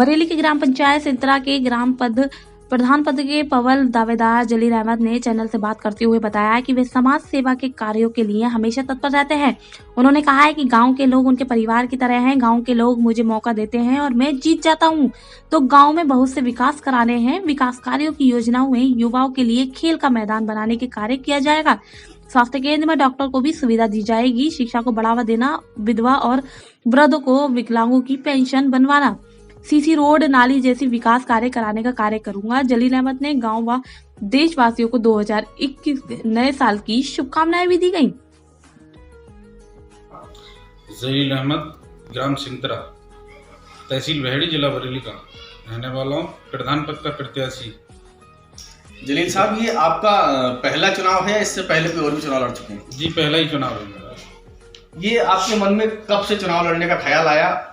बरेली के ग्राम पंचायत सिंतरा के प्रधान पद के पवल दावेदार जलील अहमद ने चैनल से बात करते हुए बताया कि वे समाज सेवा के कार्यों के लिए हमेशा तत्पर रहते हैं। उन्होंने कहा है कि गांव के लोग उनके परिवार की तरह हैं। गांव के लोग मुझे मौका देते हैं और मैं जीत जाता हूं। तो गांव में बहुत से विकास कराने हैं। विकास कार्यों की योजनाओं में युवाओं के लिए खेल का मैदान बनाने के कार्य किया जाएगा। स्वास्थ्य केंद्र में डॉक्टर को भी सुविधा दी जाएगी। शिक्षा को बढ़ावा देना, विधवा और वृद्धों को विकलांगों की पेंशन बनवाना, सीसी रोड, नाली जैसी विकास कार्य कराने का कार्य करूंगा। जलील अहमद ने गांव व देशवासियों को 2021 नए साल की शुभकामनाएं भी दी गयी। जलील अहमद, ग्राम सिंतरा, तहसील बहेड़ी, जिला बरेली का रहने वाला हूँ, प्रधान पद का प्रत्याशी। जलील साहब, ये आपका पहला चुनाव है या इससे पहले कोई और भी चुनाव लड़ चुके हैं? जी, पहला ही चुनाव है मेरा। ये आपके मन में कब से चुनाव लड़ने का ख्याल आया?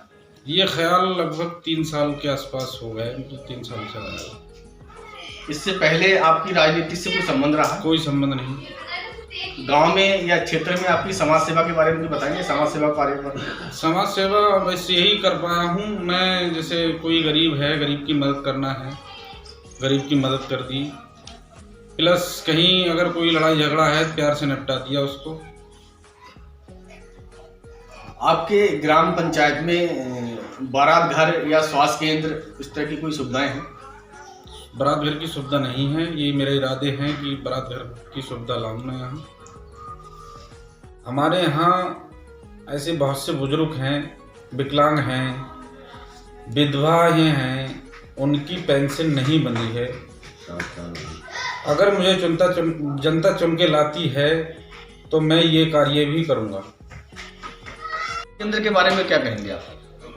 ये ख्याल लगभग 3 साल के आसपास हो गए, मुझे 3 साल से आया। इससे पहले आपकी राजनीति से कोई संबंध रहा? कोई संबंध नहीं। गांव में या क्षेत्र में आपकी समाज सेवा के बारे में भी बताएंगे। समाज सेवा कार्य पर समाज सेवा बस यही कर पाया हूँ मैं, जैसे कोई गरीब है, गरीब की मदद करना है, गरीब की मदद कर दी। प्लस कहीं अगर कोई लड़ाई झगड़ा है, प्यार से निपटा दिया उसको। आपके ग्राम पंचायत में बारात घर या स्वास्थ्य केंद्र इस तरह की कोई सुविधाएं हैं? बारात घर की सुविधा नहीं है। ये मेरे इरादे हैं कि बारात घर की सुविधा लाऊं मैं यहाँ। हमारे यहाँ ऐसे बहुत से बुजुर्ग हैं, विकलांग हैं, विधवाएं हैं, उनकी पेंशन नहीं बनी है। अगर मुझे जनता चुन के लाती है तो मैं ये कार्य भी करूँगा। केंद्र के बारे में क्या कहेंगे आप?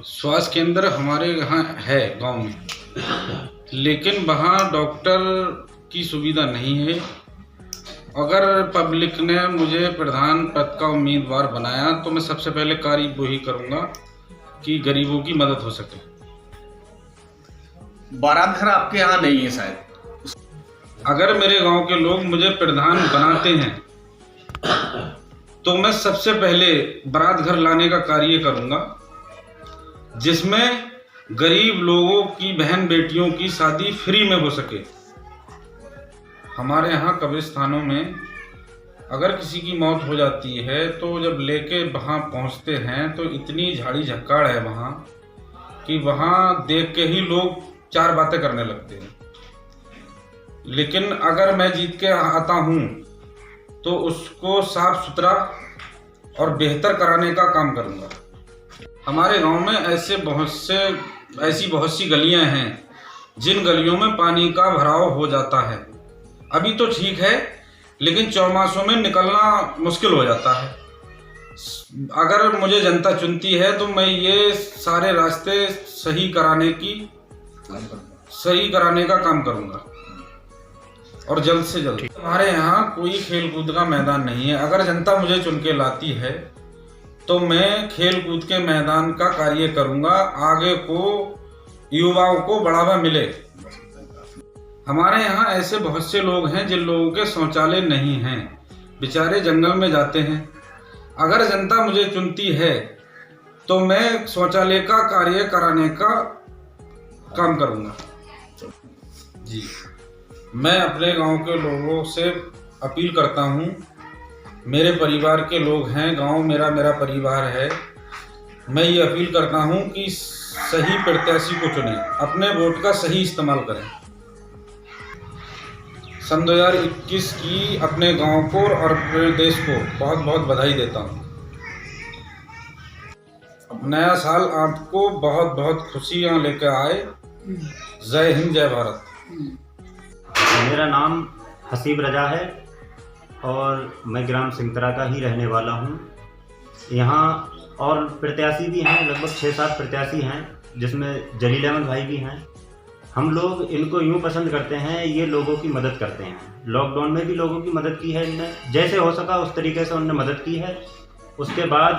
स्वास्थ्य केंद्र हमारे यहाँ है गांव में, लेकिन वहाँ डॉक्टर की सुविधा नहीं है। अगर पब्लिक ने मुझे प्रधान पद का उम्मीदवार बनाया तो मैं सबसे पहले कार्य वही करूँगा कि गरीबों की मदद हो सके। बारात घर आपके यहाँ नहीं है शायद? अगर मेरे गांव के लोग मुझे प्रधान बनाते हैं तो मैं सबसे पहले बारात घर लाने का कार्य करूंगा, जिसमें गरीब लोगों की बहन बेटियों की शादी फ्री में हो सके। हमारे यहाँ कब्रिस्तानों में अगर किसी की मौत हो जाती है तो जब लेके वहाँ पहुँचते हैं तो इतनी झाड़ी झक्काड़ है वहाँ कि वहाँ देख के ही लोग 4 बातें करने लगते हैं। लेकिन अगर मैं जीत के आता हूँ तो उसको साफ सुथरा और बेहतर कराने का काम करूँगा। हमारे गांव में ऐसी बहुत सी गलियां हैं जिन गलियों में पानी का भराव हो जाता है। अभी तो ठीक है, लेकिन चौमासों में निकलना मुश्किल हो जाता है। अगर मुझे जनता चुनती है तो मैं ये सारे रास्ते सही कराने का काम करूँगा और जल्द से जल्द। हमारे यहाँ कोई खेल कूद का मैदान नहीं है। अगर जनता मुझे चुन के लाती है तो मैं खेल कूद के मैदान का कार्य करूँगा, आगे को युवाओं को बढ़ावा मिले। हमारे यहाँ ऐसे बहुत से लोग हैं जिन लोगों के शौचालय नहीं हैं, बेचारे जंगल में जाते हैं। अगर जनता मुझे चुनती है तो मैं शौचालय का कार्य कराने का काम करूँगा। जी, मैं अपने गांव के लोगों से अपील करता हूं, मेरे परिवार के लोग हैं, गांव मेरा परिवार है। मैं ये अपील करता हूं कि सही प्रत्याशी को चुनें, अपने वोट का सही इस्तेमाल करें। सन 2021 की अपने गांव को और पूरे देश को बहुत बहुत बधाई देता हूं। नया साल आपको बहुत बहुत खुशियां लेकर आए। जय हिंद, जय भारत। मेरा नाम हसीब रजा है और मैं ग्राम सिंतरा का ही रहने वाला हूँ। यहाँ और प्रत्याशी भी हैं, लगभग 6-7 प्रत्याशी हैं, जिसमें जलील अहमद भाई भी हैं। हम लोग इनको यूँ पसंद करते हैं, ये लोगों की मदद करते हैं। लॉकडाउन में भी लोगों की मदद की है इनने, जैसे हो सका उस तरीके से उन्होंने मदद की है। उसके बाद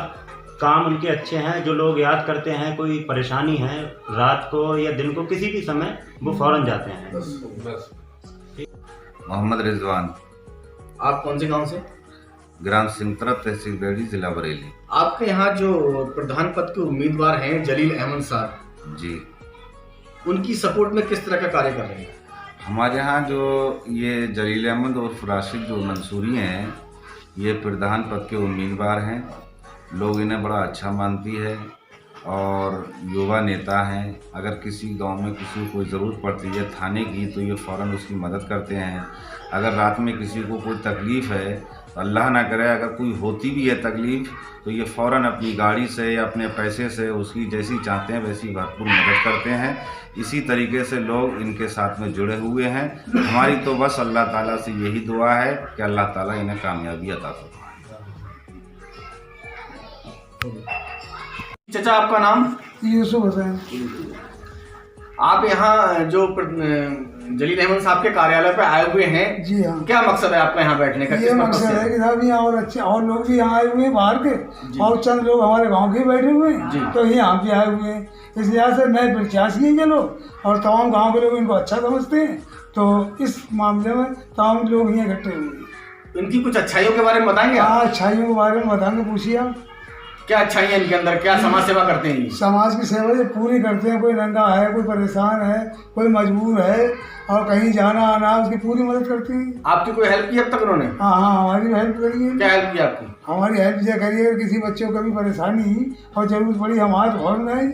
काम उनके अच्छे हैं। जो लोग याद करते हैं, कोई परेशानी है रात को या दिन को, किसी भी समय वो फौरन जाते हैं। मोहम्मद रिजवान। आप कौन से गांव से? ग्राम सिंतरा, तहसील बहेड़ी, जिला बरेली। आपके यहाँ जो प्रधान पद के उम्मीदवार हैं जलील अहमद साहब जी, उनकी सपोर्ट में किस तरह का कार्य कर रहे हैं? हमारे यहाँ जो ये जलील अहमद और राशिद जो मंसूरी हैं, ये प्रधान पद के उम्मीदवार हैं। लोग इन्हें बड़ा अच्छा मानती है और युवा नेता हैं। अगर किसी गांव में किसी को कोई ज़रूरत पड़ती है थाने की तो ये फ़ौरन उसकी मदद करते हैं। अगर रात में किसी को कोई तकलीफ़ है तो अल्लाह ना करे अगर कोई होती भी है तकलीफ़ तो ये फ़ौरन अपनी गाड़ी से या अपने पैसे से उसकी जैसी चाहते हैं वैसी भरपूर मदद करते हैं। इसी तरीके से लोग इनके साथ में जुड़े हुए हैं। हमारी तो बस अल्लाह ताला से यही दुआ है कि अल्लाह ताला इन्हें कामयाबी अता फरमाए। चाचा आपका नाम? यूसुफ हुसैन। आप यहाँ जो जलील अहमद साहब के कार्यालय पे आए हुए हैं, जी हाँ। क्या मकसद है आपका यहाँ बैठने का? ये किस मकसद पर्पस से? है कि साहब यहाँ और अच्छे और लोग भी यहाँ आए हुए हैं बाहर के और चंद लोग हमारे गांव के बैठे हुए जी। हैं तो यहाँ भी आए हुए हैं। इस लिहाज से नए प्रत्याशी हैं ये लोग और तमाम गाँव के लोग इनको अच्छा समझते हैं तो इस मामले में तमाम लोग यहाँ इकट्ठे हुए हैं। इनकी कुछ अच्छाइयों के बारे में बताएंगे आप? हाँ, अच्छाइयों के बारे में बताएंगे, पूछिए आप। क्या अच्छाई है इनके अंदर, क्या समाज सेवा करते हैं ये? समाज की सेवा ये पूरी करते हैं। कोई नंगा है, कोई परेशान है, कोई मजबूर है और कहीं जाना आना उसकी पूरी मदद करती है। आपकी कोई हेल्प की अब तक उन्होंने? हाँ हाँ, हमारी हेल्प करी है। क्या हेल्प की आपकी? हमारी हेल्प ये करिए, किसी बच्चों को भी परेशानी और जरूरत पड़ी हम हाथ भर गए।